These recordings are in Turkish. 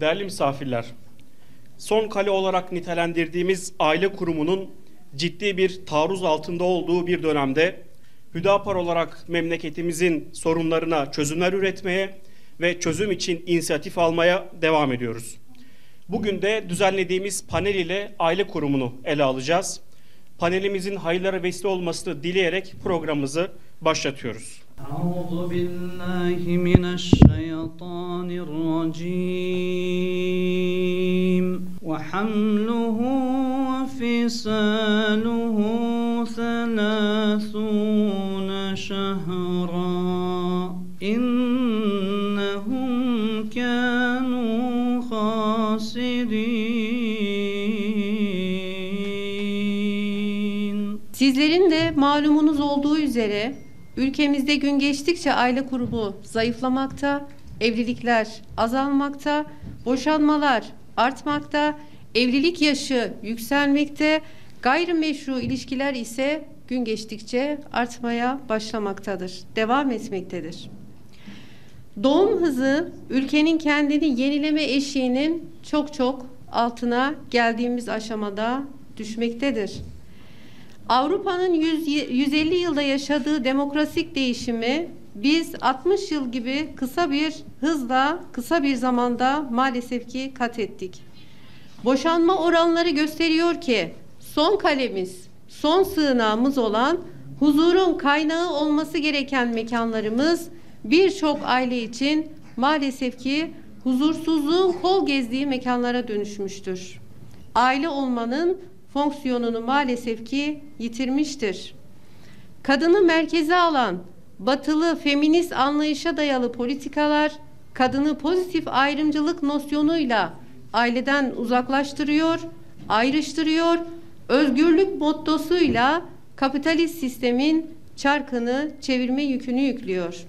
Değerli misafirler, son kale olarak nitelendirdiğimiz aile kurumunun ciddi bir taarruz altında olduğu bir dönemde Hüdapar olarak memleketimizin sorunlarına çözümler üretmeye ve çözüm için inisiyatif almaya devam ediyoruz. Bugün de düzenlediğimiz panel ile aile kurumunu ele alacağız. Panelimizin hayırlara vesile olmasını dileyerek programımızı başlatıyoruz. Euzu billahi mineşşeytanirracim. Ve hamluhu ve fisaluhu 30 şehra. İnnehum kânû hâsirin. Sizlerin de malumunuz olduğu üzere ülkemizde gün geçtikçe aile kurumu zayıflamakta, evlilikler azalmakta, boşanmalar artmakta, evlilik yaşı yükselmekte, gayrimeşru ilişkiler ise gün geçtikçe artmaya başlamaktadır, devam etmektedir. Doğum hızı ülkenin kendini yenileme eşiğinin çok altına geldiğimiz aşamada düşmektedir. Avrupa'nın 150 yılda yaşadığı demokratik değişimi biz 60 yıl gibi kısa bir zamanda maalesef ki kat ettik. Boşanma oranları gösteriyor ki son kalemiz, son sığınağımız olan huzurun kaynağı olması gereken mekanlarımız birçok aile için maalesef ki huzursuzluğun kol gezdiği mekanlara dönüşmüştür. Aile olmanın fonksiyonunu maalesef ki yitirmiştir. Kadını merkeze alan batılı feminist anlayışa dayalı politikalar kadını pozitif ayrımcılık nosyonuyla aileden uzaklaştırıyor, ayrıştırıyor, özgürlük mottosuyla kapitalist sistemin çarkını çevirme yükünü yüklüyor.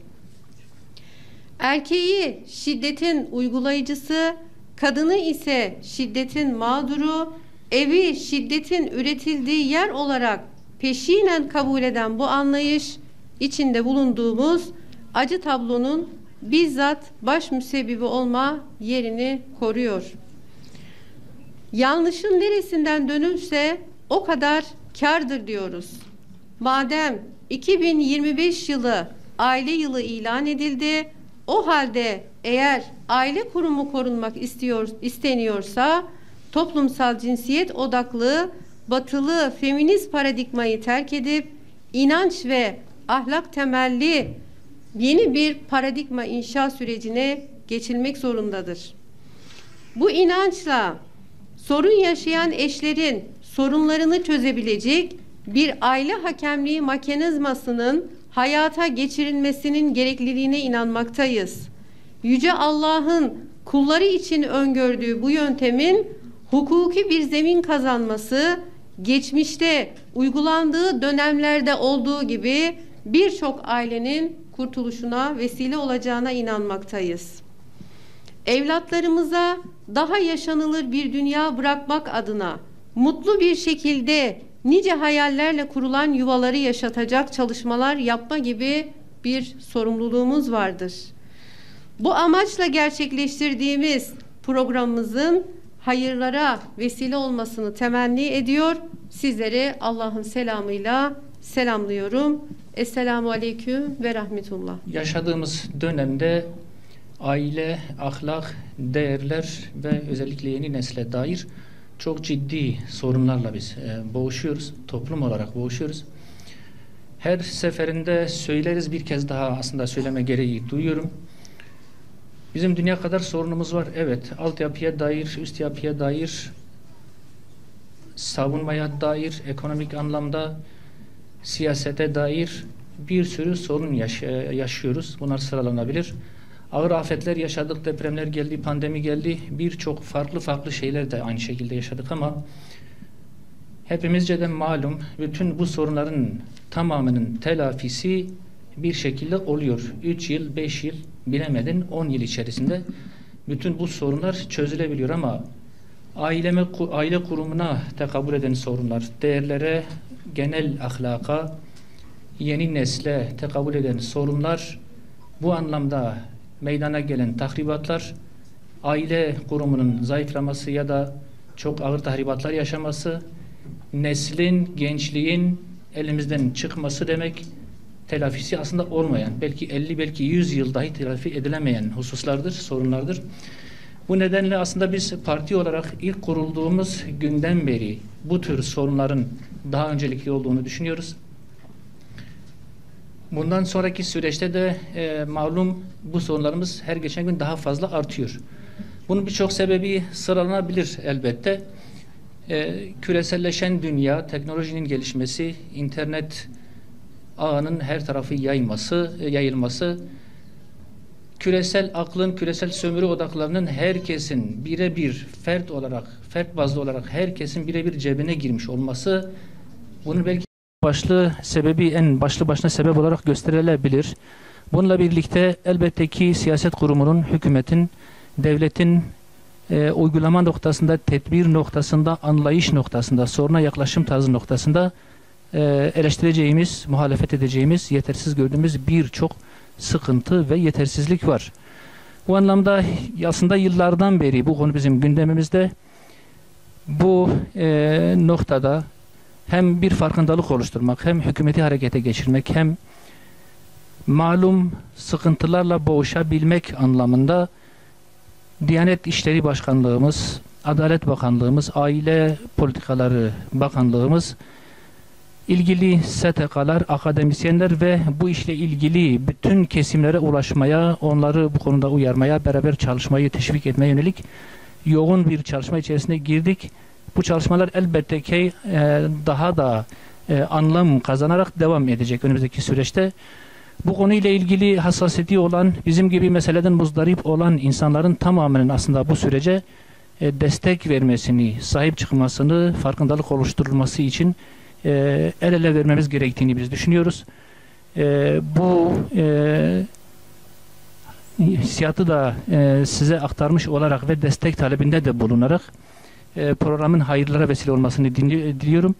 Erkeği şiddetin uygulayıcısı, kadını ise şiddetin mağduru, evi şiddetin üretildiği yer olarak peşinen kabul eden bu anlayış içinde bulunduğumuz acı tablonun bizzat baş müsebbibi olma yerini koruyor. Yanlışın neresinden dönülse o kadar kârdır diyoruz. Madem 2025 yılı aile yılı ilan edildi, o halde eğer aile kurumu korunmak isteniyorsa toplumsal cinsiyet odaklı, batılı, feminist paradigmayı terk edip inanç ve ahlak temelli yeni bir paradigma inşa sürecine geçilmek zorundadır. Bu inançla sorun yaşayan eşlerin sorunlarını çözebilecek bir aile hakemliği mekanizmasının hayata geçirilmesinin gerekliliğine inanmaktayız. Yüce Allah'ın kulları için öngördüğü bu yöntemin hukuki bir zemin kazanması, geçmişte uygulandığı dönemlerde olduğu gibi birçok ailenin kurtuluşuna vesile olacağına inanmaktayız. Evlatlarımıza daha yaşanılır bir dünya bırakmak adına mutlu bir şekilde nice hayallerle kurulan yuvaları yaşatacak çalışmalar yapma gibi bir sorumluluğumuz vardır. Bu amaçla gerçekleştirdiğimiz programımızın hayırlara vesile olmasını temenni ediyor. Sizleri Allah'ın selamıyla selamlıyorum. Esselamu Aleyküm ve Rahmetullah. Yaşadığımız dönemde aile, ahlak, değerler ve özellikle yeni nesle dair çok ciddi sorunlarla biz boğuşuyoruz. Toplum olarak boğuşuyoruz. Her seferinde söyleriz, bir kez daha aslında söyleme gereği duyuyorum. Bizim dünya kadar sorunumuz var. Evet, altyapıya dair, üst yapıya dair, savunmaya dair, ekonomik anlamda, siyasete dair bir sürü sorun yaşıyoruz. Bunlar sıralanabilir. Ağır afetler yaşadık, depremler geldi, pandemi geldi. Birçok farklı şeyler de aynı şekilde yaşadık ama hepimizce de malum bütün bu sorunların tamamının telafisi bir şekilde oluyor. 3 yıl, 5 yıl, bilemedin 10 yıl içerisinde bütün bu sorunlar çözülebiliyor ama aile kurumuna tekabül eden sorunlar, değerlere, genel ahlaka, yeni nesle tekabül eden sorunlar, bu anlamda meydana gelen tahribatlar aile kurumunun zayıflaması ya da çok ağır tahribatlar yaşaması, neslin, gençliğin elimizden çıkması demek, telafisi aslında olmayan, belki 50, belki 100 yıl dahi telafi edilemeyen hususlardır, sorunlardır. Bu nedenle aslında biz parti olarak ilk kurulduğumuz günden beri bu tür sorunların daha öncelikli olduğunu düşünüyoruz. Bundan sonraki süreçte de malum bu sorunlarımız her geçen gün daha fazla artıyor. Bunun birçok sebebi sıralanabilir elbette. Küreselleşen dünya, teknolojinin gelişmesi, internet ağının her tarafı yayılması, küresel aklın, küresel sömürü odaklarının herkesin birebir fert bazlı olarak herkesin birebir cebine girmiş olması, bunun belki en başlı başına sebep olarak gösterilebilir. Bununla birlikte elbette ki siyaset kurumunun, hükümetin, devletin uygulama noktasında, tedbir noktasında, anlayış noktasında, soruna yaklaşım tarzı noktasında eleştireceğimiz, muhalefet edeceğimiz, yetersiz gördüğümüz birçok sıkıntı ve yetersizlik var. Bu anlamda aslında yıllardan beri bu konu bizim gündemimizde. Bu noktada hem bir farkındalık oluşturmak, hem hükümeti harekete geçirmek, hem malum sıkıntılarla boğuşabilmek anlamında Diyanet İşleri Başkanlığımız, Adalet Bakanlığımız, Aile Politikaları Bakanlığımız, ilgili STK'lar, akademisyenler ve bu işle ilgili bütün kesimlere ulaşmaya, onları bu konuda uyarmaya, beraber çalışmayı teşvik etmeye yönelik yoğun bir çalışma içerisine girdik. Bu çalışmalar elbette ki daha da anlam kazanarak devam edecek önümüzdeki süreçte. Bu konuyla ilgili hassasiyeti olan, bizim gibi meseleden muzdarip olan insanların tamamının aslında bu sürece destek vermesini, sahip çıkmasını, farkındalık oluşturulması için el ele vermemiz gerektiğini biz düşünüyoruz. Bu hissiyatı da size aktarmış olarak ve destek talebinde de bulunarak programın hayırlara vesile olmasını diliyorum.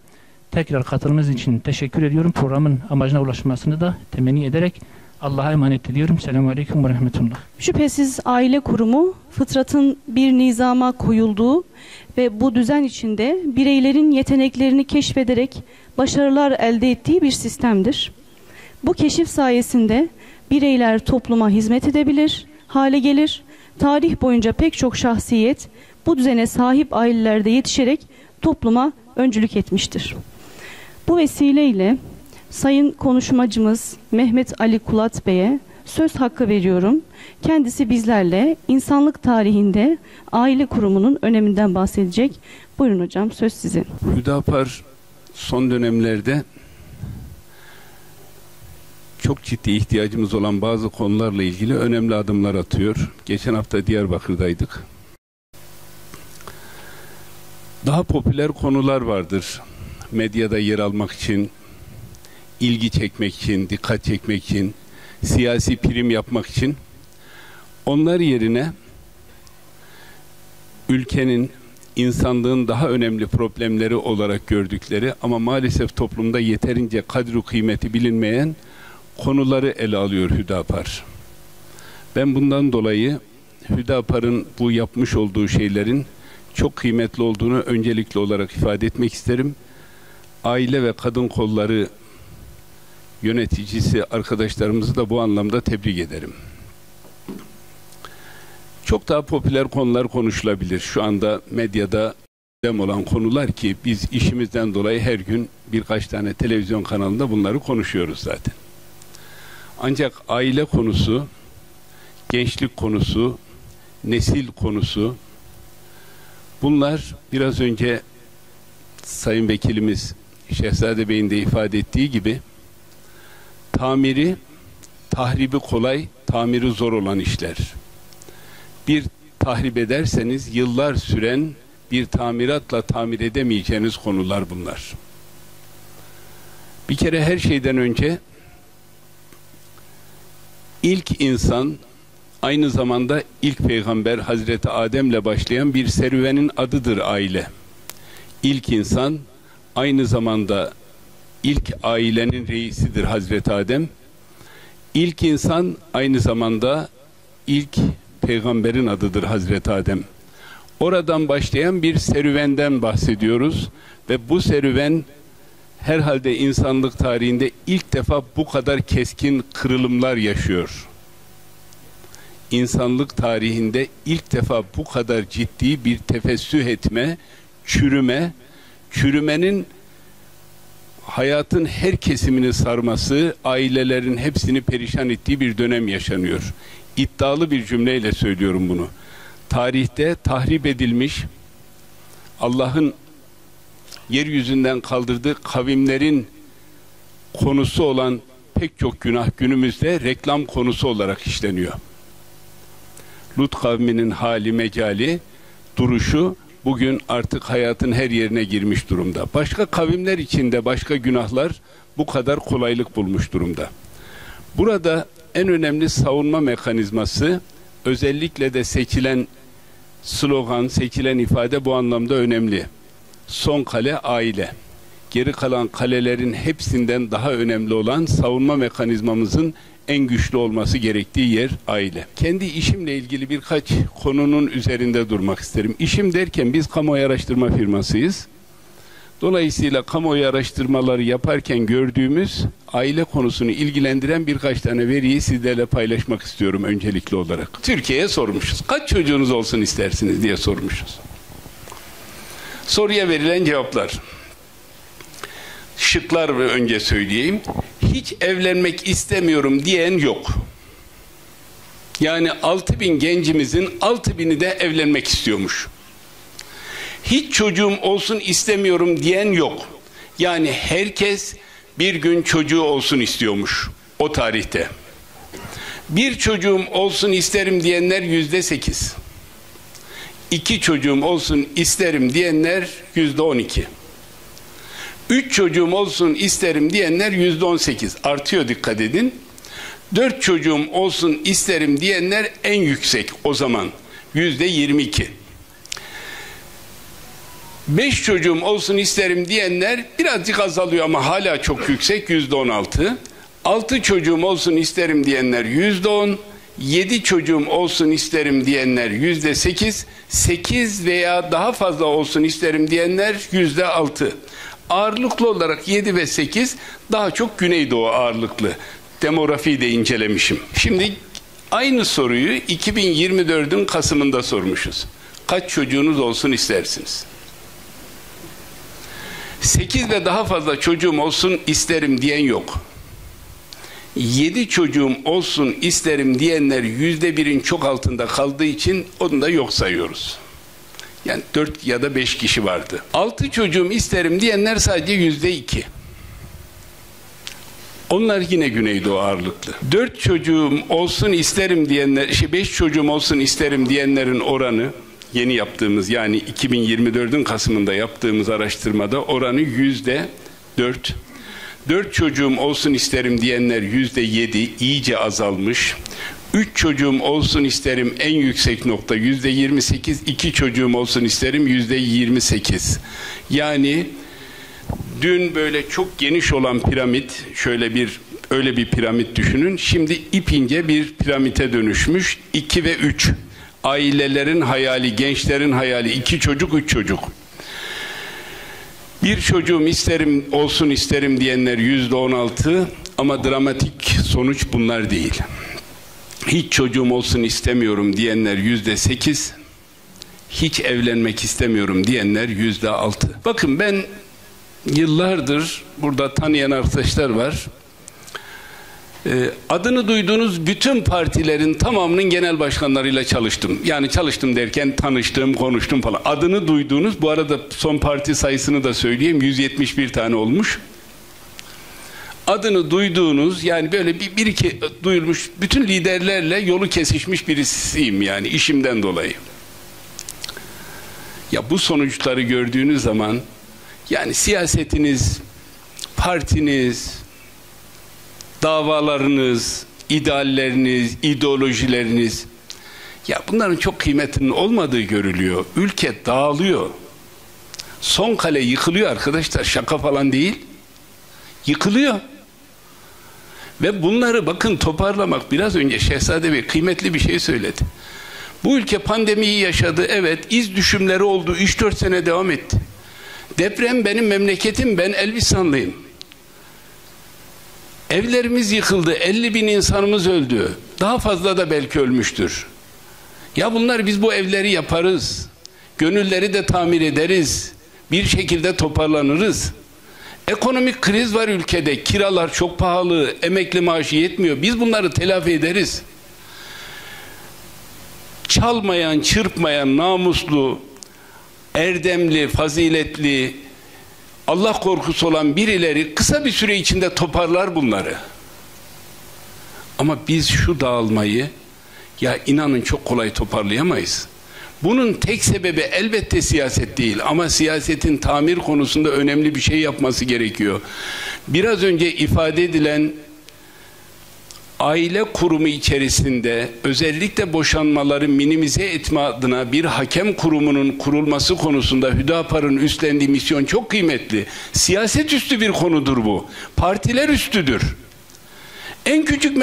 Tekrar katılımınız için teşekkür ediyorum. Programın amacına ulaşmasını da temenni ederek Allah'a emanet ediyorum. Selamun Aleyküm ve Rahmetullah. Şüphesiz aile kurumu fıtratın bir nizama koyulduğu ve bu düzen içinde bireylerin yeteneklerini keşfederek başarılar elde ettiği bir sistemdir. Bu keşif sayesinde bireyler topluma hizmet edebilir hale gelir. Tarih boyunca pek çok şahsiyet bu düzene sahip ailelerde yetişerek topluma öncülük etmiştir. Bu vesileyle Sayın konuşmacımız Mehmet Ali Kulat Bey'e söz hakkı veriyorum. Kendisi bizlerle insanlık tarihinde aile kurumunun öneminden bahsedecek. Buyurun hocam, söz sizin. Hüdapar son dönemlerde çok ciddi ihtiyacımız olan bazı konularla ilgili önemli adımlar atıyor. Geçen hafta Diyarbakır'daydık. Daha popüler konular vardır. Medyada yer almak için, ilgi çekmek için, dikkat çekmek için, siyasi prim yapmak için. Onlar yerine ülkenin, insanlığın daha önemli problemleri olarak gördükleri ama maalesef toplumda yeterince kadri kıymeti bilinmeyen konuları ele alıyor Hüdapar. Ben bundan dolayı Hüdapar'ın bu yapmış olduğu şeylerin çok kıymetli olduğunu öncelikli olarak ifade etmek isterim. Aile ve kadın kolları yöneticisi arkadaşlarımızı da bu anlamda tebrik ederim. Çok daha popüler konular konuşulabilir. Şu anda medyada gündem olan konular ki biz işimizden dolayı her gün birkaç tane televizyon kanalında bunları konuşuyoruz zaten. Ancak aile konusu, gençlik konusu, nesil konusu, bunlar biraz önce Sayın Vekilimiz Şehzade Bey'in de ifade ettiği gibi tahribi kolay, tamiri zor olan işler. Bir tahrip ederseniz yıllar süren bir tamiratla tamir edemeyeceğiniz konular bunlar. Bir kere her şeyden önce ilk insan aynı zamanda ilk peygamber Hazreti Adem'le başlayan bir serüvenin adıdır aile. İlk insan aynı zamanda ilk ailenin reisidir Hazreti Adem. İlk insan aynı zamanda ilk peygamberin adıdır Hazreti Adem. Oradan başlayan bir serüvenden bahsediyoruz ve bu serüven herhalde insanlık tarihinde ilk defa bu kadar keskin kırılımlar yaşıyor. İnsanlık tarihinde ilk defa bu kadar ciddi bir tefessüh etme, çürümenin hayatın her kesimini sarması, ailelerin hepsini perişan ettiği bir dönem yaşanıyor. İddialı bir cümleyle söylüyorum bunu. Tarihte tahrip edilmiş, Allah'ın yeryüzünden kaldırdığı kavimlerin konusu olan pek çok günah günümüzde reklam konusu olarak işleniyor. Lut kavminin hali mecali, duruşu bugün artık hayatın her yerine girmiş durumda. Başka kavimler içinde başka günahlar bu kadar kolaylık bulmuş durumda. Burada en önemli savunma mekanizması, özellikle de seçilen slogan, seçilen ifade bu anlamda önemli. Son kale aile. Geri kalan kalelerin hepsinden daha önemli olan savunma mekanizmamızın en güçlü olması gerektiği yer aile. Kendi işimle ilgili birkaç konunun üzerinde durmak isterim. İşim derken biz kamuoyu araştırma firmasıyız. Dolayısıyla kamuoyu araştırmaları yaparken gördüğümüz aile konusunu ilgilendiren birkaç tane veriyi sizlerle paylaşmak istiyorum öncelikli olarak. Türkiye'ye sormuşuz. Kaç çocuğunuz olsun istersiniz diye sormuşuz. Soruya verilen cevaplar. Şıklar ve önce söyleyeyim. Hiç evlenmek istemiyorum diyen yok. Yani 6.000 gencimizin 6.000'i de evlenmek istiyormuş. Hiç çocuğum olsun istemiyorum diyen yok. Yani herkes bir gün çocuğu olsun istiyormuş o tarihte. Bir çocuğum olsun isterim diyenler %8. 2 çocuğum olsun isterim diyenler %12. 3 çocuğum olsun isterim diyenler %18. Artıyor, dikkat edin. 4 çocuğum olsun isterim diyenler en yüksek o zaman. %22. 5 çocuğum olsun isterim diyenler birazcık azalıyor ama hala çok yüksek, %16. 6 çocuğum olsun isterim diyenler %10. 7 çocuğum olsun isterim diyenler %8. 8 veya daha fazla olsun isterim diyenler %6. Ağırlıklı olarak 7 ve 8 daha çok Güneydoğu ağırlıklı. Demografiyi de incelemişim. Şimdi aynı soruyu 2024'ün Kasım'ında sormuşuz. Kaç çocuğunuz olsun istersiniz? 8 ve daha fazla çocuğum olsun isterim diyen yok. 7 çocuğum olsun isterim diyenler %1'in çok altında kaldığı için onu da yok sayıyoruz. Yani 4 ya da 5 kişi vardı. 6 çocuğum isterim diyenler sadece %2. Onlar yine Güneydoğu ağırlıklı. 4 çocuğum olsun isterim diyenler, 5 çocuğum olsun isterim diyenlerin oranı, yeni yaptığımız, yani 2024'ün Kasım'ında yaptığımız araştırmada oranı %4. 4 çocuğum olsun isterim diyenler %7, iyice azalmış. 3 çocuğum olsun isterim en yüksek nokta %28, 2 çocuğum olsun isterim %28. Yani dün böyle çok geniş olan piramit, öyle bir piramit düşünün. Şimdi ipince bir piramite dönüşmüş. 2 ve 3. Ailelerin hayali, gençlerin hayali 2 çocuk, 3 çocuk. Bir çocuğum isterim olsun isterim diyenler %16 ama dramatik sonuç bunlar değil. Hiç çocuğum olsun istemiyorum diyenler %8, hiç evlenmek istemiyorum diyenler %6. Bakın ben yıllardır burada tanıyan arkadaşlar var. Adını duyduğunuz bütün partilerin tamamının genel başkanlarıyla çalıştım. Yani çalıştım derken tanıştım, konuştum falan. Adını duyduğunuz, bu arada son parti sayısını da söyleyeyim, 171 tane olmuş. Adını duyduğunuz, yani böyle bir iki duyulmuş bütün liderlerle yolu kesişmiş birisiyim yani işimden dolayı. Ya bu sonuçları gördüğünüz zaman yani siyasetiniz, partiniz, davalarınız, idealleriniz, ideolojileriniz, ya bunların çok kıymetinin olmadığı görülüyor. Ülke dağılıyor. Son kale yıkılıyor arkadaşlar, şaka falan değil. Yıkılıyor. Ve bunları bakın toparlamak, biraz önce Şehzade Bey kıymetli bir şey söyledi. Bu ülke pandemiyi yaşadı. Evet, iz düşümleri oldu. 3-4 sene devam etti. Deprem benim memleketim. Ben Elbistanlıyım. Evlerimiz yıkıldı. 50 bin insanımız öldü. Daha fazla da belki ölmüştür. Ya bunlar, biz bu evleri yaparız. Gönülleri de tamir ederiz. Bir şekilde toparlanırız. Ekonomik kriz var ülkede. Kiralar çok pahalı. Emekli maaşı yetmiyor. Biz bunları telafi ederiz. Çalmayan, çırpmayan, namuslu, erdemli, faziletli, Allah korkusu olan birileri kısa bir süre içinde toparlar bunları. Ama biz şu dağılmayı, ya inanın, çok kolay toparlayamayız. Bunun tek sebebi elbette siyaset değil, ama siyasetin tamir konusunda önemli bir şey yapması gerekiyor. Biraz önce ifade edilen aile kurumu içerisinde özellikle boşanmaları minimize etme adına bir hakem kurumunun kurulması konusunda Hüdapar'ın üstlendiği misyon çok kıymetli. Siyaset üstü bir konudur bu. Partiler üstüdür. En küçük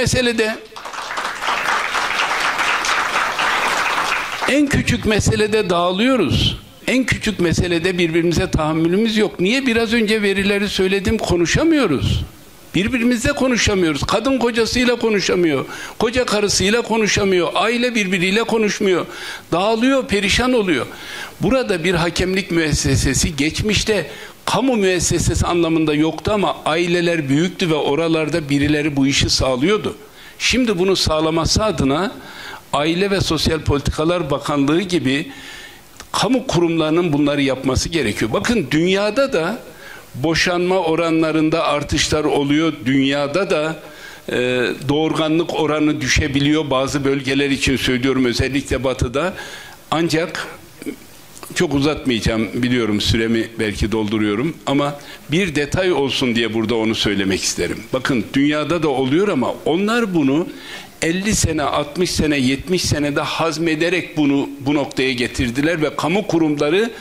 meselede dağılıyoruz. En küçük meselede birbirimize tahammülümüz yok. Niye? Biraz önce verileri söyledim, konuşamıyoruz. Birbirimizle konuşamıyoruz. Kadın kocasıyla konuşamıyor. Koca karısıyla konuşamıyor. Aile birbiriyle konuşmuyor. Dağılıyor, perişan oluyor. Burada bir hakemlik müessesesi geçmişte kamu müessesesi anlamında yoktu, ama aileler büyüktü ve oralarda birileri bu işi sağlıyordu. Şimdi bunu sağlaması adına Aile ve Sosyal Politikalar Bakanlığı gibi kamu kurumlarının bunları yapması gerekiyor. Bakın, dünyada da boşanma oranlarında artışlar oluyor. Dünyada da doğurganlık oranı düşebiliyor. Bazı bölgeler için söylüyorum, özellikle batıda. Ancak çok uzatmayacağım, biliyorum süremi belki dolduruyorum, ama bir detay olsun diye burada onu söylemek isterim. Bakın, dünyada da oluyor ama onlar bunu 50 sene, 60 sene, 70 senede hazmederek bunu bu noktaya getirdiler ve kamu kurumları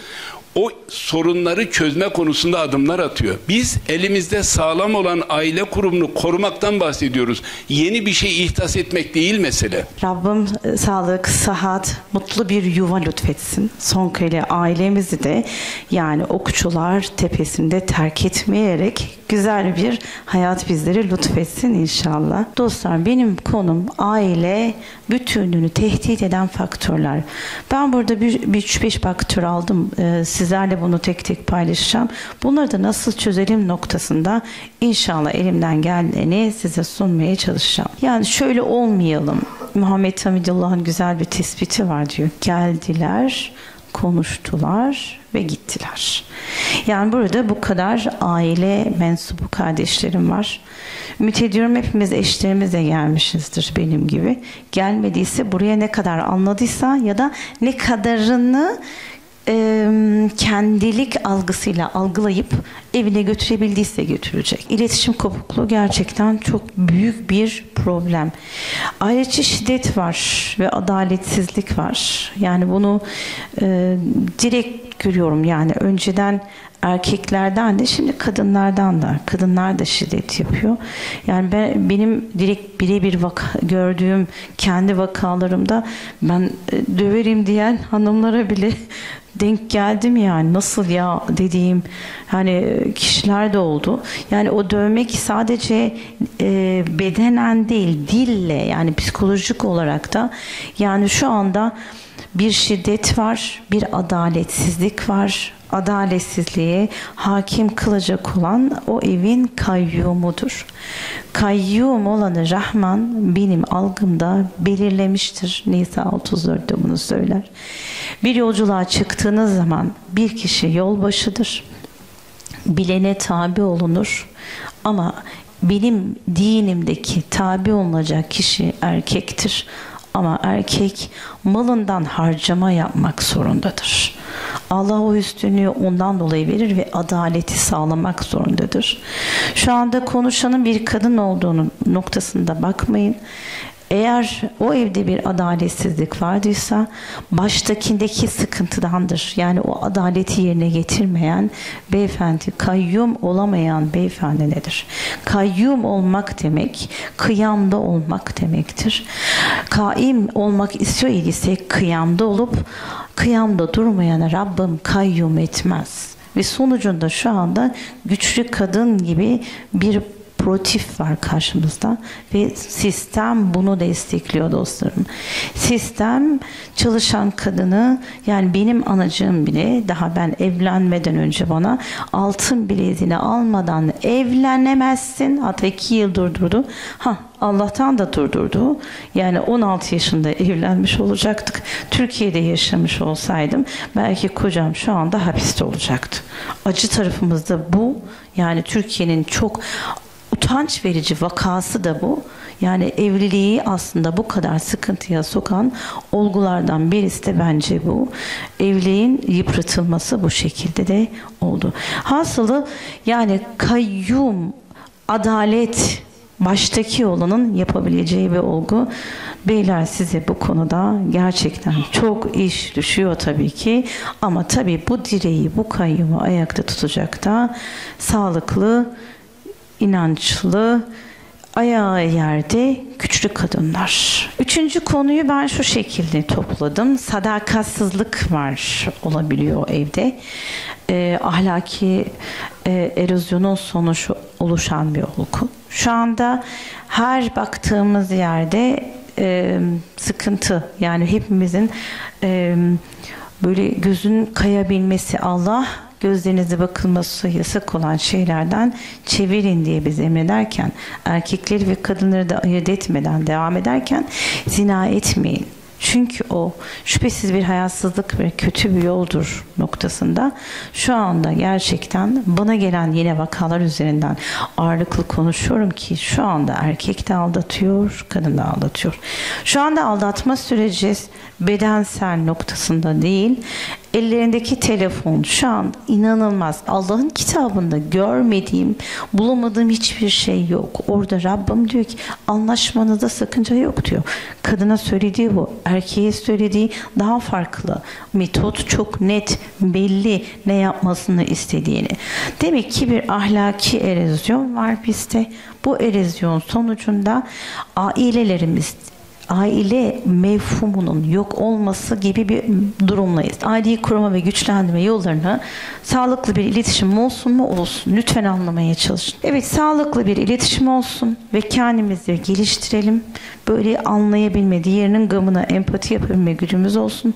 o sorunları çözme konusunda adımlar atıyor. Biz elimizde sağlam olan aile kurumunu korumaktan bahsediyoruz. Yeni bir şey ihdas etmek değil mesele. Rabbim sağlık, sıhhat, mutlu bir yuva lütfetsin. Sonköy'le ailemizi de, yani Okçular Tepesi'nde terk etmeyerek güzel bir hayat bizlere lütfetsin inşallah. Dostlar, benim konum aile bütünlüğünü tehdit eden faktörler. Ben burada bir 3-5 faktör aldım. Sizlerle bunu tek tek paylaşacağım. Bunları da nasıl çözelim noktasında inşallah elimden geldiğini size sunmaya çalışacağım. Yani şöyle olmayalım. Muhammed Hamidullah'ın güzel bir tespiti var diyor. Geldiler, konuştular ve gittiler. Yani burada bu kadar aile mensubu kardeşlerim var. Ümit ediyorum hepimiz eşlerimizle gelmişizdir benim gibi. Gelmediyse, buraya ne kadar anladıysa ya da ne kadarını kendilik algısıyla algılayıp evine götürebildiyse götürecek. İletişim kopukluğu gerçekten çok büyük bir problem. Ayrıca şiddet var ve adaletsizlik var. Yani bunu direkt görüyorum. Yani önceden erkeklerden de, şimdi kadınlardan da. Kadınlar da şiddet yapıyor. Yani benim direkt birebir gördüğüm kendi vakalarımda ben döverim diyen hanımlara bile denk geldim, yani nasıl ya dediğim hani kişiler de oldu. Yani o dövmek sadece bedenen değil, dille, yani psikolojik olarak da, yani şu anda bir şiddet var, bir adaletsizlik var. Adaletsizliğe hakim kılacak olan o evin kayyumudur. Kayyum olanı Rahman benim algımda belirlemiştir. Nisa 34'te bunu söyler. Bir yolculuğa çıktığınız zaman bir kişi yolbaşıdır. Bilene tabi olunur. Ama benim dinimdeki tabi olunacak kişi erkektir. Ama erkek malından harcama yapmak zorundadır. Allah o üstünlüğü ondan dolayı verir ve adaleti sağlamak zorundadır. Şu anda konuşanın bir kadın olduğunu noktasında bakmayın. Eğer o evde bir adaletsizlik vardıysa baştakindeki sıkıntıdandır. Yani o adaleti yerine getirmeyen beyefendi, kayyum olamayan beyefendi nedir? Kayyum olmak demek, kıyamda olmak demektir. Kaim olmak istiyor idiyse kıyamda olup, kıyamda durmayana Rabbim kayyum etmez. Ve sonucunda şu anda güçlü kadın gibi bir protif var karşımızda ve sistem bunu destekliyor dostlarım. Sistem çalışan kadını, yani benim anacığım bile daha ben evlenmeden önce bana altın bileziğini almadan evlenemezsin. Hatta 2 yıl durdurdu. Allah'tan da durdurdu. Yani 16 yaşında evlenmiş olacaktık. Türkiye'de yaşamış olsaydım belki kocam şu anda hapiste olacaktı. Acı tarafımız da bu. Yani Türkiye'nin çok utanç verici vakası da bu. Yani evliliği aslında bu kadar sıkıntıya sokan olgulardan birisi de bence bu. Evliliğin yıpratılması bu şekilde de oldu. Hasılı yani kayyum, adalet baştaki olanın yapabileceği bir olgu. Beyler size bu konuda gerçekten çok iş düşüyor tabii ki. Ama tabii bu direği, bu kayyumu ayakta tutacak da sağlıklı, inançlı, ayağı yerde güçlü kadınlar. 3. konuyu ben şu şekilde topladım. Sadakatsizlik var olabiliyor evde. Ahlaki erozyonun sonucu oluşan bir olgu. Şu anda her baktığımız yerde sıkıntı. Yani hepimizin böyle gözün kayabilmesi, Allah gözlerinize bakılması yasak olan şeylerden çevirin diye biz emrederken, erkekleri ve kadınları da ayırt etmeden devam ederken zina etmeyin. Çünkü o şüphesiz bir hayasızlık ve kötü bir yoldur noktasında şu anda gerçekten bana gelen yine vakalar üzerinden ağırlıklı konuşuyorum ki şu anda erkek de aldatıyor, kadın da aldatıyor. Şu anda aldatma süreci bedensel noktasında değil, ellerindeki telefon şu an inanılmaz. Allah'ın kitabında görmediğim, bulamadığım hiçbir şey yok. Orada Rabbim diyor ki anlaşmanızda sakınca yok diyor. Kadına söylediği bu. Erkeğe söylediği daha farklı. Metot çok net, belli ne yapmasını istediğini. Demek ki bir ahlaki erozyon var bizde. Bu erozyon sonucunda ailelerimiz, aile mefhumunun yok olması gibi bir durumdayız. Aileyi koruma ve güçlendirme yollarını sağlıklı bir iletişim olsun mu? Olsun. Lütfen anlamaya çalışın. Evet, sağlıklı bir iletişim olsun ve kendimizi geliştirelim. Böyle anlayabilme, diğerinin gamına empati yapabilme gücümüz olsun.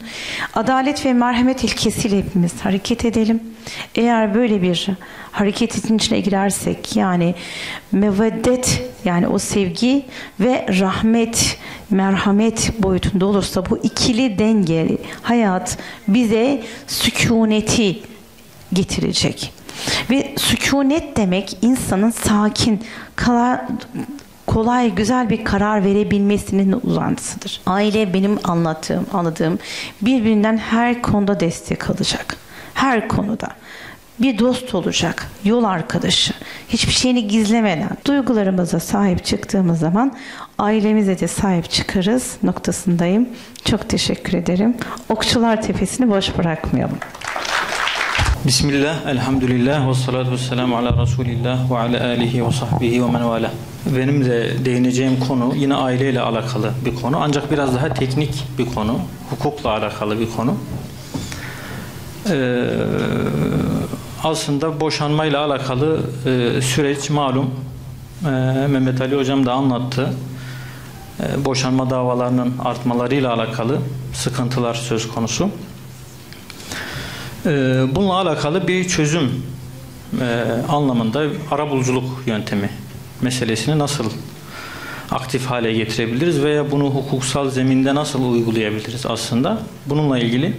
Adalet ve merhamet ilkesiyle hepimiz hareket edelim. Eğer böyle bir hareketin içine girersek, yani meveddet, yani o sevgi ve rahmet, merhamet boyutunda olursa bu ikili dengeli hayat bize sükuneti getirecek. Ve sükunet demek insanın sakin, kolay, güzel bir karar verebilmesinin uzantısıdır. Aile benim anladığım birbirinden her konuda destek alacak. Her konuda. Bir dost olacak, yol arkadaşı. Hiçbir şeyini gizlemeden duygularımıza sahip çıktığımız zaman ailemize de sahip çıkarız noktasındayım. Çok teşekkür ederim. Okçular Tepesi'ni boş bırakmayalım. Bismillah, elhamdülillah, ve salatu ve selamu ala Resulillah ve ala alihi ve sahbihi ve men vala. Benim de değineceğim konu yine aileyle alakalı bir konu. Ancak biraz daha teknik bir konu. Hukukla alakalı bir konu. Aslında boşanmayla alakalı süreç malum. Mehmet Ali Hocam da anlattı. Boşanma davalarının artmalarıyla alakalı sıkıntılar söz konusu. Bununla alakalı bir çözüm anlamında arabuluculuk yöntemi meselesini nasıl aktif hale getirebiliriz veya bunu hukuksal zeminde nasıl uygulayabiliriz aslında? Bununla ilgili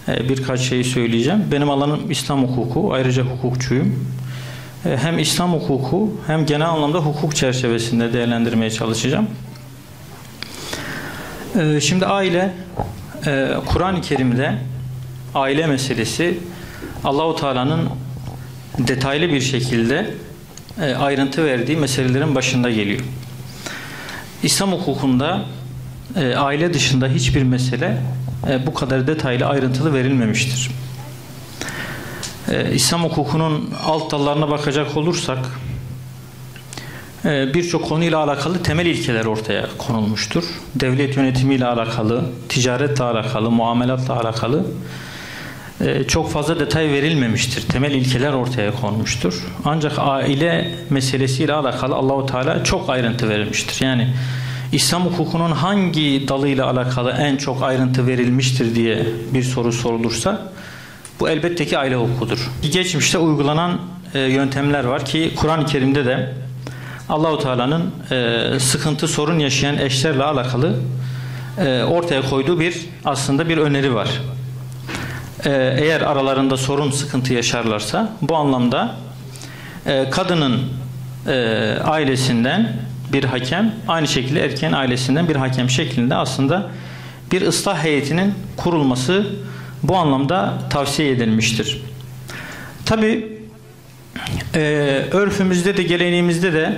birkaç şey söyleyeceğim. Benim alanım İslam hukuku, ayrıca hukukçuyum. Hem İslam hukuku hem genel anlamda hukuk çerçevesinde değerlendirmeye çalışacağım. Şimdi aile, Kur'an-ı Kerim'de aile meselesi Allah-u Teala'nın detaylı bir şekilde ayrıntı verdiği meselelerin başında geliyor. İslam hukukunda aile dışında hiçbir mesele bu kadar detaylı, ayrıntılı verilmemiştir. İslam hukukunun alt dallarına bakacak olursak birçok konuyla alakalı temel ilkeler ortaya konulmuştur. Devlet yönetimiyle alakalı, ticaretle alakalı, muamelatla alakalı çok fazla detay verilmemiştir. Temel ilkeler ortaya konmuştur. Ancak aile meselesiyle alakalı Allahu Teala çok ayrıntı verilmiştir. Yani İslam hukukunun hangi dalıyla alakalı en çok ayrıntı verilmiştir diye bir soru sorulursa bu elbette ki aile hukukudur. Geçmişte uygulanan yöntemler var ki Kur'an-ı Kerim'de de Allahu Teala'nın sıkıntı, sorun yaşayan eşlerle alakalı ortaya koyduğu aslında bir öneri var. Eğer aralarında sorun, sıkıntı yaşarlarsa bu anlamda kadının ailesinden bir hakem, aynı şekilde erkeğin ailesinden bir hakem şeklinde aslında bir ıslah heyetinin kurulması bu anlamda tavsiye edilmiştir. Tabi örfümüzde de geleneğimizde de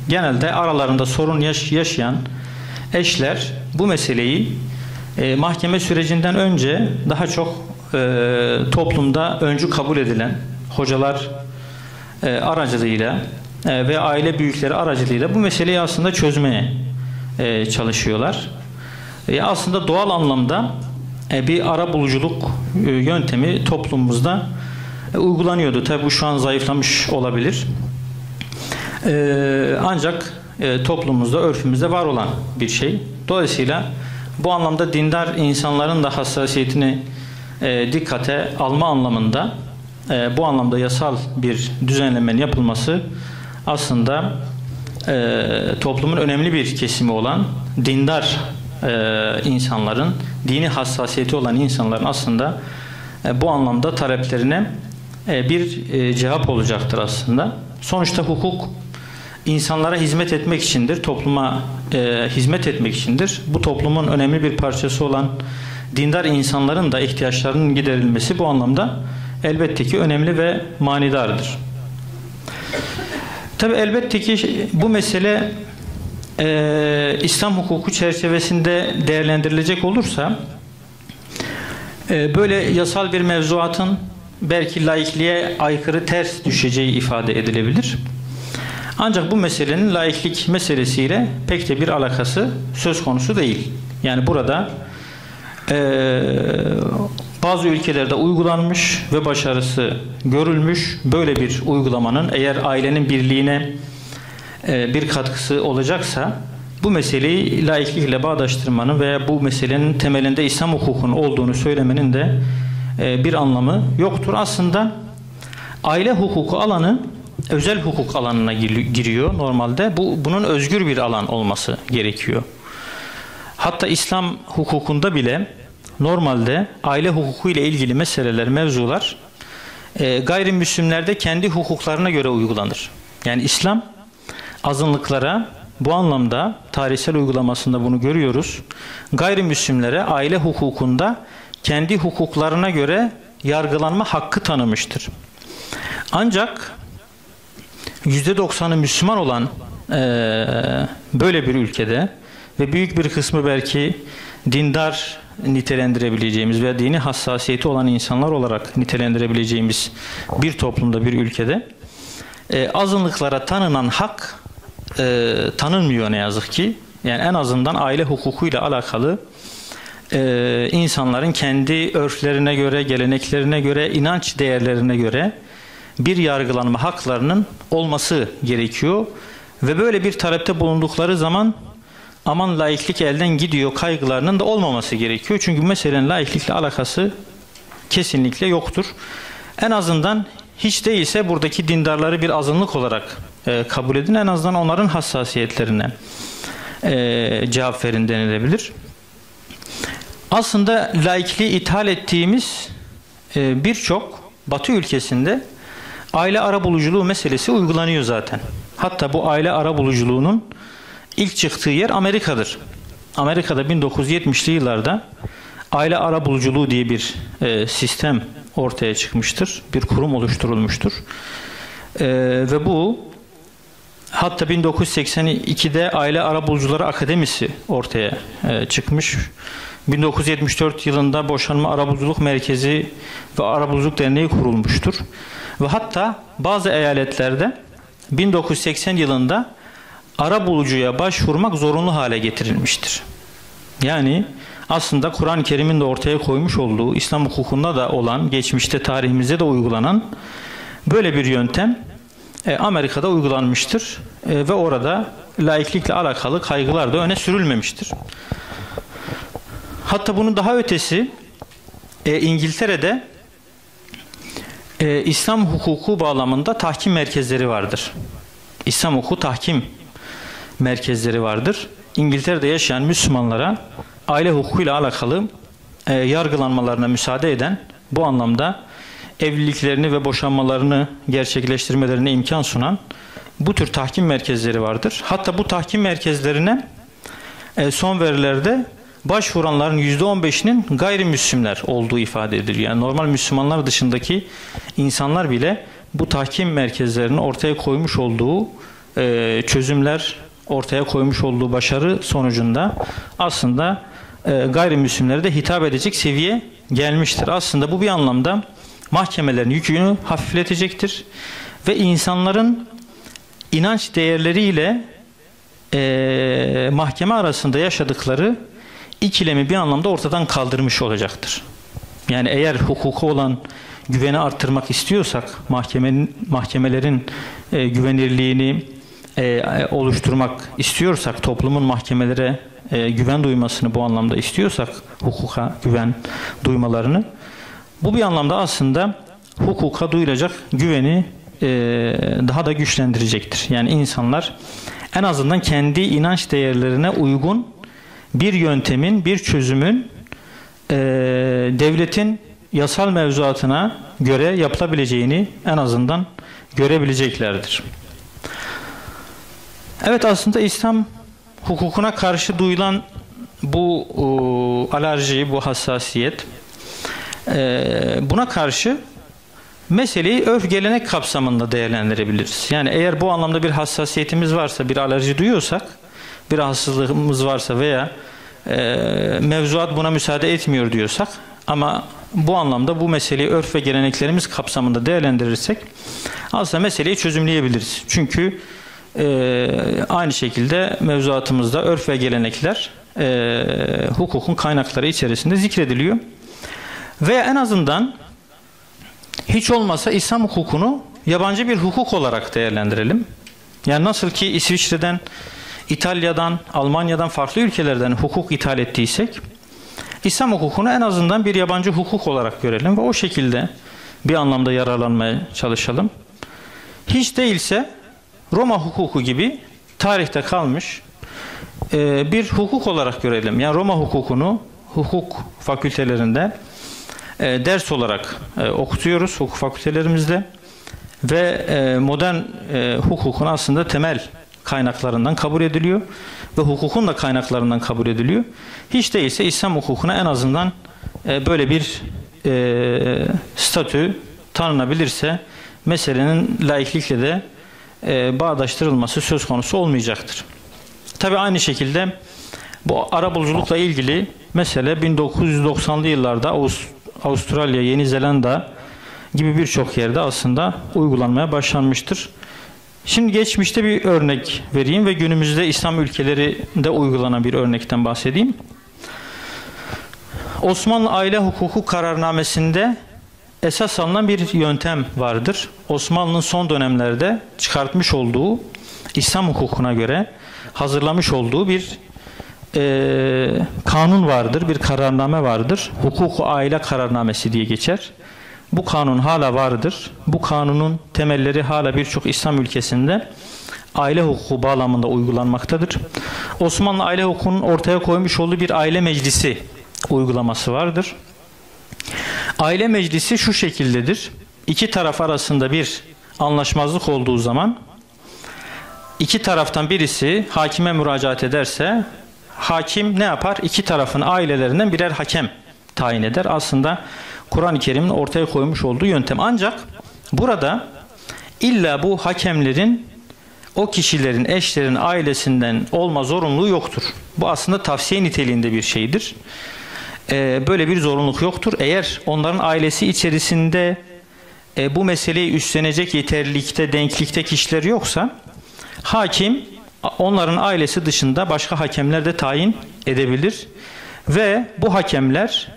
genelde aralarında sorun yaşayan eşler bu meseleyi mahkeme sürecinden önce daha çok toplumda öncü kabul edilen hocalar aracılığıyla ve aile büyükleri aracılığıyla bu meseleyi aslında çözmeye çalışıyorlar. Aslında doğal anlamda bir arabuluculuk yöntemi toplumumuzda uygulanıyordu. Tabi bu şu an zayıflamış olabilir. Ancak toplumumuzda, örfümüzde var olan bir şey. Dolayısıyla bu anlamda dindar insanların da hassasiyetini dikkate alma anlamında bu anlamda yasal bir düzenlemenin yapılması aslında toplumun önemli bir kesimi olan dindar insanların, dini hassasiyeti olan insanların aslında bu anlamda taleplerine bir cevap olacaktır aslında. Sonuçta hukuk insanlara hizmet etmek içindir, topluma hizmet etmek içindir. Bu toplumun önemli bir parçası olan dindar insanların da ihtiyaçlarının giderilmesi bu anlamda elbette ki önemli ve manidardır. Tabi elbette ki bu mesele İslam hukuku çerçevesinde değerlendirilecek olursa böyle yasal bir mevzuatın belki laikliğe aykırı, ters düşeceği ifade edilebilir. Ancak bu meselenin laiklik meselesiyle pek de bir alakası söz konusu değil. Yani burada bazı ülkelerde uygulanmış ve başarısı görülmüş böyle bir uygulamanın eğer ailenin birliğine bir katkısı olacaksa bu meseleyi laiklikle bağdaştırmanın veya bu meselenin temelinde İslam hukukunun olduğunu söylemenin de bir anlamı yoktur. Aslında aile hukuku alanı özel hukuk alanına giriyor normalde. Bunun özgür bir alan olması gerekiyor. Hatta İslam hukukunda bile normalde aile hukuku ile ilgili meseleler, mevzular gayrimüslimlerde kendi hukuklarına göre uygulanır. Yani İslam azınlıklara bu anlamda tarihsel uygulamasında bunu görüyoruz. Gayrimüslimlere aile hukukunda kendi hukuklarına göre yargılanma hakkı tanımıştır. Ancak %90'ı Müslüman olan böyle bir ülkede ve büyük bir kısmı belki dindar nitelendirebileceğimiz veya dini hassasiyeti olan insanlar olarak nitelendirebileceğimiz bir toplumda, bir ülkede azınlıklara tanınan hak tanınmıyor ne yazık ki. Yani en azından aile hukukuyla alakalı insanların kendi örflerine göre, geleneklerine göre, inanç değerlerine göre bir yargılanma haklarının olması gerekiyor. Ve böyle bir talepte bulundukları zaman aman laiklik elden gidiyor kaygılarının da olmaması gerekiyor. Çünkü bu meselenin laiklikle alakası kesinlikle yoktur. En azından hiç değilse buradaki dindarları bir azınlık olarak kabul edin. En azından onların hassasiyetlerine cevap verin denilebilir. Aslında laikliği ithal ettiğimiz birçok Batı ülkesinde aile arabuluculuğu meselesi uygulanıyor zaten. Hatta bu aile arabuluculuğunun ilk çıktığı yer Amerika'dır. Amerika'da 1970'li yıllarda aile arabuluculuğu diye bir sistem ortaya çıkmıştır. Bir kurum oluşturulmuştur. Ve bu Hatta 1982'de Aile Arabulucuları Akademisi ortaya çıkmış. 1974 yılında Boşanma Arabuluculuk Merkezi ve Arabuluculuk Derneği kurulmuştur. Ve hatta bazı eyaletlerde 1980 yılında arabulucuya başvurmak zorunlu hale getirilmiştir. Yani aslında Kur'an-ı Kerim'in de ortaya koymuş olduğu, İslam hukukunda da olan, geçmişte tarihimizde de uygulanan böyle bir yöntem Amerika'da uygulanmıştır ve orada laiklikle alakalı kaygılar da öne sürülmemiştir. Hatta bunun daha ötesi İngiltere'de İslam hukuku bağlamında tahkim merkezleri vardır. İslam hukuku tahkim merkezleri vardır. İngiltere'de yaşayan Müslümanlara aile hukukuyla alakalı yargılanmalarına müsaade eden, bu anlamda evliliklerini ve boşanmalarını gerçekleştirmelerine imkan sunan bu tür tahkim merkezleri vardır. Hatta bu tahkim merkezlerine son verilerde başvuranların %15'inin gayrimüslimler olduğu ifade edilir. Yani normal Müslümanlar dışındaki insanlar bile bu tahkim merkezlerinin ortaya koymuş olduğu çözümler, ortaya koymuş olduğu başarı sonucunda aslında gayrimüslimlere de hitap edecek seviye gelmiştir. Aslında bu bir anlamda mahkemelerin yükünü hafifletecektir ve insanların inanç değerleriyle mahkeme arasında yaşadıkları ikilemi bir anlamda ortadan kaldırmış olacaktır. Yani eğer hukuka olan güveni arttırmak istiyorsak, mahkemelerin güvenirliğini oluşturmak istiyorsak, toplumun mahkemelere güven duymasını bu anlamda istiyorsak, hukuka güven duymalarını, bu bir anlamda aslında hukuka duyulacak güveni daha da güçlendirecektir. Yani insanlar en azından kendi inanç değerlerine uygun bir yöntemin, bir çözümün devletin yasal mevzuatına göre yapılabileceğini en azından görebileceklerdir. Evet, aslında İslam hukukuna karşı duyulan bu alerji, bu hassasiyet, buna karşı meseleyi örf gelenek kapsamında değerlendirebiliriz. Yani eğer bu anlamda bir hassasiyetimiz varsa, bir alerji duyuyorsak, bir rahatsızlığımız varsa veya mevzuat buna müsaade etmiyor diyorsak, ama bu anlamda bu meseleyi örf ve geleneklerimiz kapsamında değerlendirirsek aslında meseleyi çözümleyebiliriz. Çünkü aynı şekilde mevzuatımızda örf ve gelenekler hukukun kaynakları içerisinde zikrediliyor. Veya en azından hiç olmasa İslam hukukunu yabancı bir hukuk olarak değerlendirelim. Yani nasıl ki İsviçre'den, İtalya'dan, Almanya'dan, farklı ülkelerden hukuk ithal ettiysek, İslam hukukunu en azından bir yabancı hukuk olarak görelim ve o şekilde bir anlamda yararlanmaya çalışalım. Hiç değilse Roma hukuku gibi tarihte kalmış bir hukuk olarak görelim. Yani Roma hukukunu hukuk fakültelerinde ders olarak okutuyoruz, hukuk fakültelerimizde ve modern hukukun aslında temel kaynaklarından kabul ediliyor ve hukukun da kaynaklarından kabul ediliyor. Hiç değilse İslam hukukuna en azından böyle bir statü tanınabilirse meselenin laiklikle de bağdaştırılması söz konusu olmayacaktır. Tabii aynı şekilde bu arabuluculukla ilgili mesele 1990'lı yıllarda Avustralya, Yeni Zelanda gibi birçok yerde aslında uygulanmaya başlanmıştır. Şimdi geçmişte bir örnek vereyim ve günümüzde İslam ülkelerinde uygulanan bir örnekten bahsedeyim. Osmanlı Aile Hukuku Kararnamesi'nde esas alınan bir yöntem vardır. Osmanlı'nın son dönemlerde çıkartmış olduğu, İslam hukukuna göre hazırlamış olduğu bir kanun vardır, bir kararname vardır. Hukuku Aile Kararnamesi diye geçer. Bu kanun hala vardır. Bu kanunun temelleri hala birçok İslam ülkesinde aile hukuku bağlamında uygulanmaktadır. Osmanlı aile hukukunun ortaya koymuş olduğu bir aile meclisi uygulaması vardır. Aile meclisi şu şekildedir. İki taraf arasında bir anlaşmazlık olduğu zaman iki taraftan birisi hakime müracaat ederse hakim ne yapar? İki tarafın ailelerinden birer hakem tayin eder. Aslında Kur'an-ı Kerim'in ortaya koymuş olduğu yöntem. Ancak burada illa bu hakemlerin o kişilerin, eşlerin ailesinden olma zorunluluğu yoktur. Bu aslında tavsiye niteliğinde bir şeydir. Böyle bir zorunluluk yoktur. Eğer onların ailesi içerisinde bu meseleyi üstlenecek yeterlilikte, denklikte kişiler yoksa, hakim onların ailesi dışında başka hakemler de tayin edebilir. Ve bu hakemler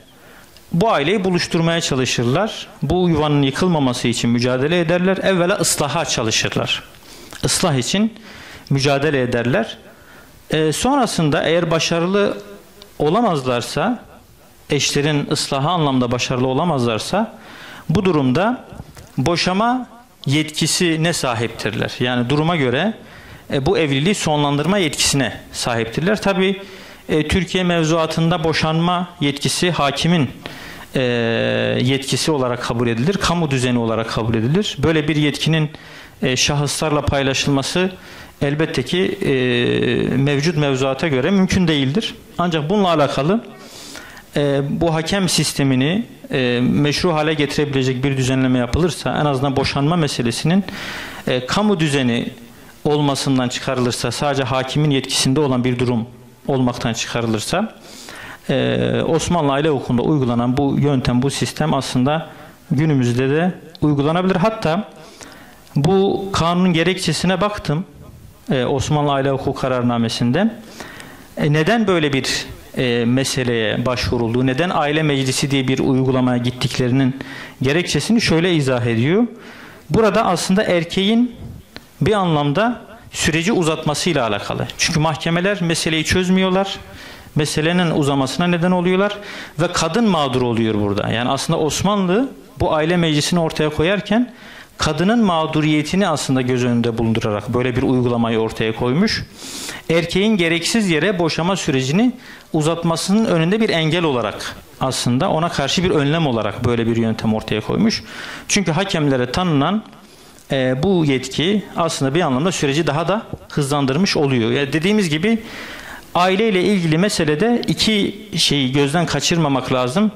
bu aileyi buluşturmaya çalışırlar. Bu yuvanın yıkılmaması için mücadele ederler. Evvela ıslaha çalışırlar. Islah için mücadele ederler. Sonrasında eğer başarılı olamazlarsa, eşlerin ıslahı anlamda başarılı olamazlarsa, bu durumda boşama yetkisine sahiptirler. Yani duruma göre bu evliliği sonlandırma yetkisine sahiptirler. Tabi Türkiye mevzuatında boşanma yetkisi hakimin yetkisi olarak kabul edilir. Kamu düzeni olarak kabul edilir. Böyle bir yetkinin şahıslarla paylaşılması elbette ki mevcut mevzuata göre mümkün değildir. Ancak bununla alakalı bu hakem sistemini meşru hale getirebilecek bir düzenleme yapılırsa, en azından boşanma meselesinin kamu düzeni olmasından çıkarılırsa, sadece hakimin yetkisinde olan bir durum olmaktan çıkarılırsa, Osmanlı aile hukukunda uygulanan bu yöntem, bu sistem aslında günümüzde de uygulanabilir. Hatta bu kanunun gerekçesine baktım, Osmanlı Aile Hukuku Kararnamesi'nde. Neden böyle bir meseleye başvurulduğu, neden aile meclisi diye bir uygulamaya gittiklerinin gerekçesini şöyle izah ediyor. Burada aslında erkeğin bir anlamda süreci uzatmasıyla alakalı. Çünkü mahkemeler meseleyi çözmüyorlar. Meselenin uzamasına neden oluyorlar ve kadın mağdur oluyor burada. Yani aslında Osmanlı bu aile meclisini ortaya koyarken kadının mağduriyetini aslında göz önünde bulundurarak böyle bir uygulamayı ortaya koymuş. Erkeğin gereksiz yere boşama sürecini uzatmasının önünde bir engel olarak, aslında ona karşı bir önlem olarak böyle bir yöntem ortaya koymuş. Çünkü hakemlere tanınan bu yetki aslında bir anlamda süreci daha da hızlandırmış oluyor. Yani dediğimiz gibi aileyle ilgili meselede iki şeyi gözden kaçırmamak lazım.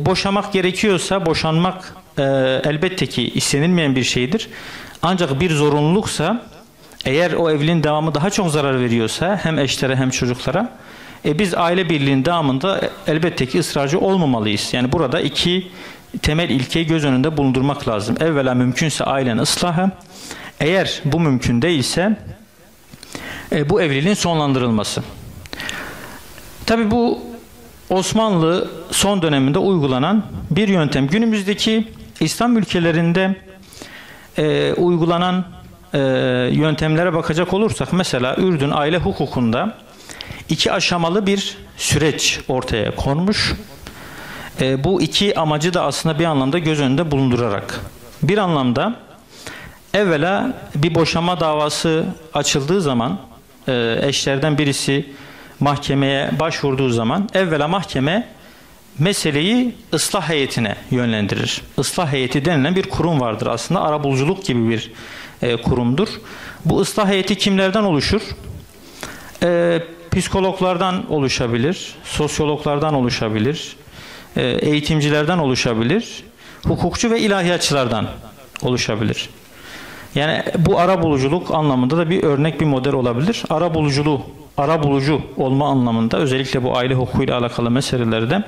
Boşamak gerekiyorsa boşanmak elbette ki istenilmeyen bir şeydir. Ancak bir zorunluluksa, eğer o evliliğin devamı daha çok zarar veriyorsa hem eşlere hem çocuklara, biz aile birliğinin devamında elbette ki ısrarcı olmamalıyız. Yani burada iki temel ilkeyi göz önünde bulundurmak lazım. Evvela mümkünse ailenin ıslahı, eğer bu mümkün değilse bu evliliğin sonlandırılması. Tabi bu Osmanlı son döneminde uygulanan bir yöntem. Günümüzdeki İslam ülkelerinde uygulanan yöntemlere bakacak olursak, mesela Ürdün aile hukukunda iki aşamalı bir süreç ortaya konmuş. Bu iki amacı da aslında bir anlamda göz önünde bulundurarak, bir anlamda evvela bir boşama davası açıldığı zaman, eşlerden birisi mahkemeye başvurduğu zaman evvela mahkeme meseleyi ıslah heyetine yönlendirir. Islah heyeti denilen bir kurum vardır. Aslında arabuluculuk gibi bir kurumdur. Bu ıslah heyeti kimlerden oluşur? Psikologlardan oluşabilir, sosyologlardan oluşabilir, eğitimcilerden oluşabilir, hukukçu ve ilahiyatçılardan oluşabilir. Yani bu arabuluculuk anlamında da bir örnek, bir model olabilir. Arabulucu olma anlamında, özellikle bu aile hukukuyla alakalı meselelerde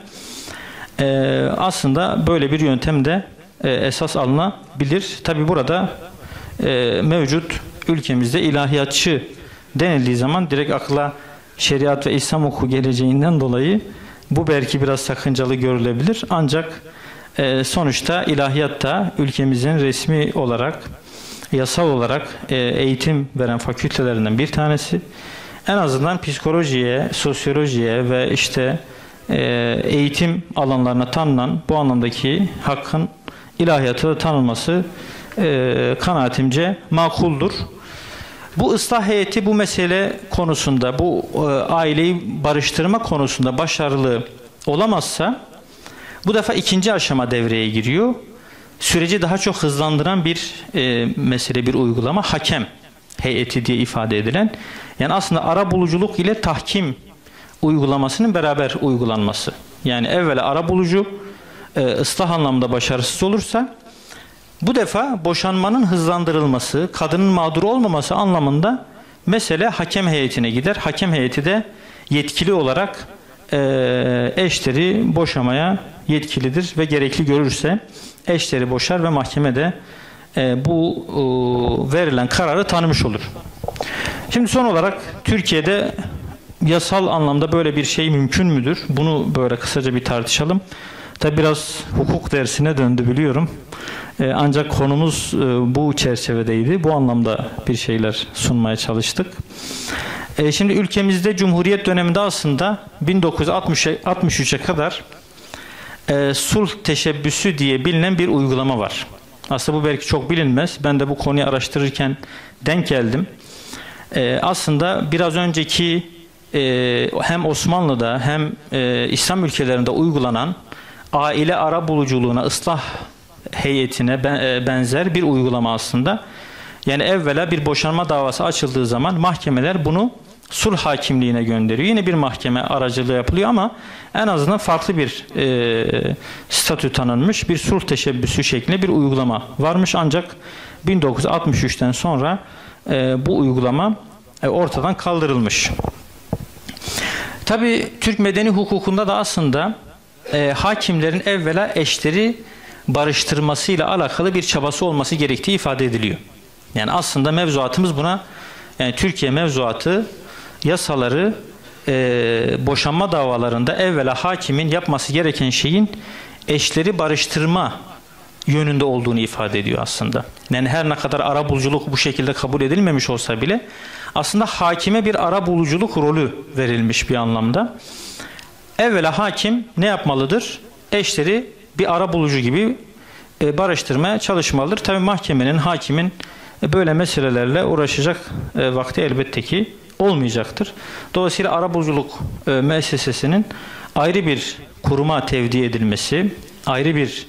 aslında böyle bir yöntem de esas alınabilir. Tabi burada mevcut ülkemizde ilahiyatçı denildiği zaman direkt akla şeriat ve İslam hukuku geleceğinden dolayı bu belki biraz sakıncalı görülebilir. Ancak sonuçta ilahiyat da ülkemizin resmi olarak, yasal olarak eğitim veren fakültelerinden bir tanesi. En azından psikolojiye, sosyolojiye ve işte eğitim alanlarına tanınan bu anlamdaki hakkın ilahiyatı tanınması kanaatimce makuldur. Bu ıslah heyeti bu mesele konusunda, bu aileyi barıştırma konusunda başarılı olamazsa, bu defa ikinci aşama devreye giriyor. Süreci daha çok hızlandıran bir mesele, bir uygulama, hakem heyeti diye ifade edilen. Yani aslında arabuluculuk ile tahkim uygulamasının beraber uygulanması. Yani evvela arabulucu ıslah anlamda başarısız olursa, Bu defa boşanmanın hızlandırılması, kadının mağdur olmaması anlamında mesele hakem heyetine gider. Hakem heyeti de yetkili olarak eşleri boşamaya yetkilidir ve gerekli görürse eşleri boşar ve mahkeme de bu verilen kararı tanımış olur. Şimdi son olarak Türkiye'de yasal anlamda böyle bir şey mümkün müdür? Bunu böyle kısaca bir tartışalım. Tabi biraz hukuk dersine döndü biliyorum. Ancak konumuz bu çerçevedeydi. Bu anlamda bir şeyler sunmaya çalıştık. Şimdi ülkemizde Cumhuriyet döneminde aslında 1963'e kadar sulh teşebbüsü diye bilinen bir uygulama var. Aslında bu belki çok bilinmez. Ben de bu konuyu araştırırken denk geldim. Aslında biraz önceki hem Osmanlı'da hem İslam ülkelerinde uygulanan aile arabuluculuğuna, ıslah heyetine benzer bir uygulama aslında. Yani evvela bir boşanma davası açıldığı zaman mahkemeler bunu sulh hakimliğine gönderiyor. Yine bir mahkeme aracılığı yapılıyor ama en azından farklı bir statü tanınmış, bir sulh teşebbüsü şeklinde bir uygulama varmış. Ancak 1963'ten sonra bu uygulama ortadan kaldırılmış. Tabii Türk medeni hukukunda da aslında hakimlerin evvela eşleri barıştırmasıyla alakalı bir çabası olması gerektiği ifade ediliyor. Yani aslında mevzuatımız buna, yani Türkiye mevzuatı yasaları boşanma davalarında evvela hakimin yapması gereken şeyin eşleri barıştırma yönünde olduğunu ifade ediyor aslında. Yani her ne kadar arabuluculuk bu şekilde kabul edilmemiş olsa bile aslında hakime bir arabuluculuk rolü verilmiş bir anlamda. Evvela hakim ne yapmalıdır? Eşleri bir arabulucu gibi barıştırmaya çalışmalıdır. Tabii mahkemenin, hakimin böyle meselelerle uğraşacak vakti elbette ki olmayacaktır. Dolayısıyla arabuluculuk müessesesinin ayrı bir kuruma tevdi edilmesi, ayrı bir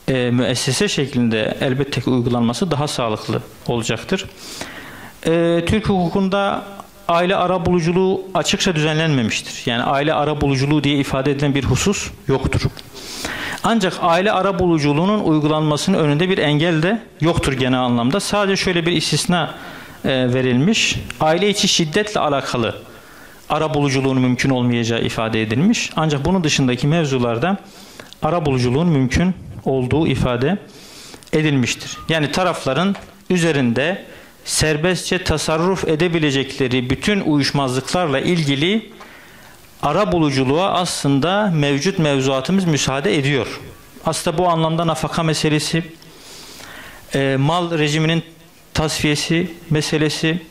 müessese şeklinde elbette ki uygulanması daha sağlıklı olacaktır. Türk hukukunda aile arabuluculuğu açıkça düzenlenmemiştir. Yani aile arabuluculuğu diye ifade edilen bir husus yoktur. Ancak aile arabuluculuğunun uygulanmasının önünde bir engel de yoktur genel anlamda. Sadece şöyle bir istisna verilmiş. Aile içi şiddetle alakalı arabuluculuğun mümkün olmayacağı ifade edilmiş. Ancak bunun dışındaki mevzularda arabuluculuğun mümkün olduğu ifade edilmiştir. Yani tarafların üzerinde serbestçe tasarruf edebilecekleri bütün uyuşmazlıklarla ilgili arabuluculuğa aslında mevcut mevzuatımız müsaade ediyor. Aslında bu anlamda nafaka meselesi, mal rejiminin tasfiyesi meselesi,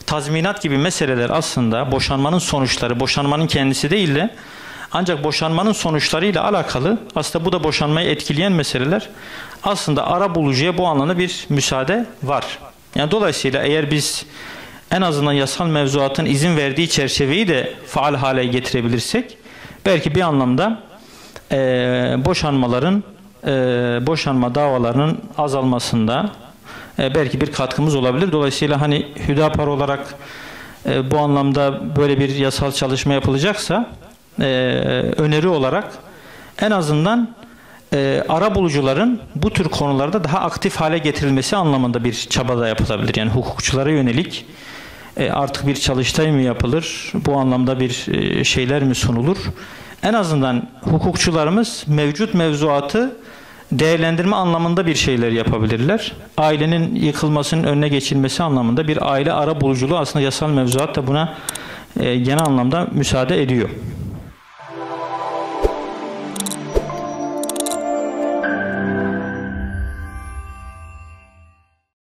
tazminat gibi meseleler aslında boşanmanın sonuçları, boşanmanın kendisi değil de ancak boşanmanın sonuçlarıyla alakalı, aslında bu da boşanmayı etkileyen meseleler, aslında arabulucuya bu anlamda bir müsaade var. Yani dolayısıyla eğer biz en azından yasal mevzuatın izin verdiği çerçeveyi de faal hale getirebilirsek belki bir anlamda boşanma davalarının azalmasında belki bir katkımız olabilir. Dolayısıyla hani Hüdapar olarak bu anlamda böyle bir yasal çalışma yapılacaksa öneri olarak en azından arabulucuların bu tür konularda daha aktif hale getirilmesi anlamında bir çaba da yapılabilir. Yani hukukçulara yönelik artık bir çalıştay mı yapılır? Bu anlamda bir şeyler mi sunulur? En azından hukukçularımız mevcut mevzuatı değerlendirme anlamında bir şeyler yapabilirler. Ailenin yıkılmasının önüne geçilmesi anlamında bir aile arabuluculuğu aslında yasal mevzuat da buna genel anlamda müsaade ediyor.